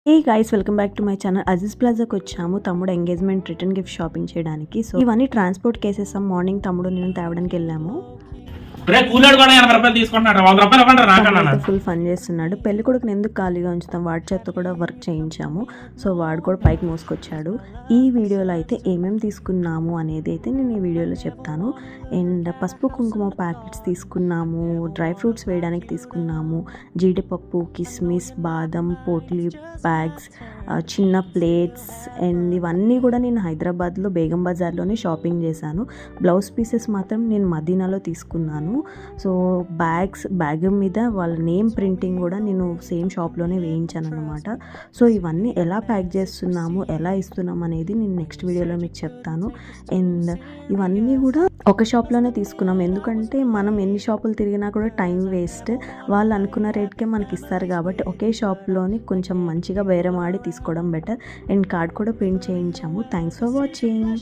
Hey guys, welcome back to my channel. Aziz ప్లాజాకి వచ్చాము తమ్ముడు ఎంగేజ్మెంట్ రిటర్న్ గిఫ్ట్ షాపింగ్ చేయడానికి. సో ఇవన్నీ ట్రాన్స్పోర్ట్ కేసేసాం. మార్నింగ్ తమ్ముడు నేను తేవడానికి వెళ్ళాము. ఫుల్ ఫన్ చేస్తున్నాడు. పెళ్లి కొడుకుని ఎందుకు ఖాళీగా ఉంచుతాం, వాడి చేత కూడా వర్క్ చేయించాము. సో వాడు కూడా పైకి మోసుకొచ్చాడు. ఈ వీడియోలో అయితే ఏమేమి తీసుకున్నాము అనేది అయితే నేను ఈ వీడియోలో చెప్తాను. అండ్ పసుపు కుంకుమ ప్యాకెట్స్ తీసుకున్నాము, డ్రై ఫ్రూట్స్ వేయడానికి తీసుకున్నాము, జీడిపప్పు, కిస్మిస్, బాదం, పోట్లీ బ్యాగ్స్, చిన్న ప్లేట్స్. అండ్ ఇవన్నీ కూడా నేను హైదరాబాద్లో బేగం బజార్లోనే షాపింగ్ చేశాను. బ్లౌజ్ పీసెస్ మాత్రం నేను మదీనాలో తీసుకున్నాను. సో బ్యాగ్ మీద వాళ్ళ నేమ్ ప్రింటింగ్ కూడా నేను సేమ్ షాప్లోనే వేయించాను అనమాట. సో ఇవన్నీ ఎలా ప్యాక్ చేస్తున్నాము, ఎలా ఇస్తున్నాము అనేది నేను నెక్స్ట్ వీడియోలో మీకు చెప్తాను. అండ్ ఇవన్నీ కూడా ఒక షాప్లోనే తీసుకున్నాం, ఎందుకంటే మనం ఎన్ని షాపులు తిరిగినా కూడా టైం వేస్ట్. వాళ్ళు అనుకున్న రేట్కే మనకి ఇస్తారు కాబట్టి ఒకే షాప్లోని కొంచెం మంచిగా బేరం ఆడి తీసుకోవడం బెటర్. అండ్ కార్డ్ కూడా ప్రింట్ చేయించాము. Thanks for watching.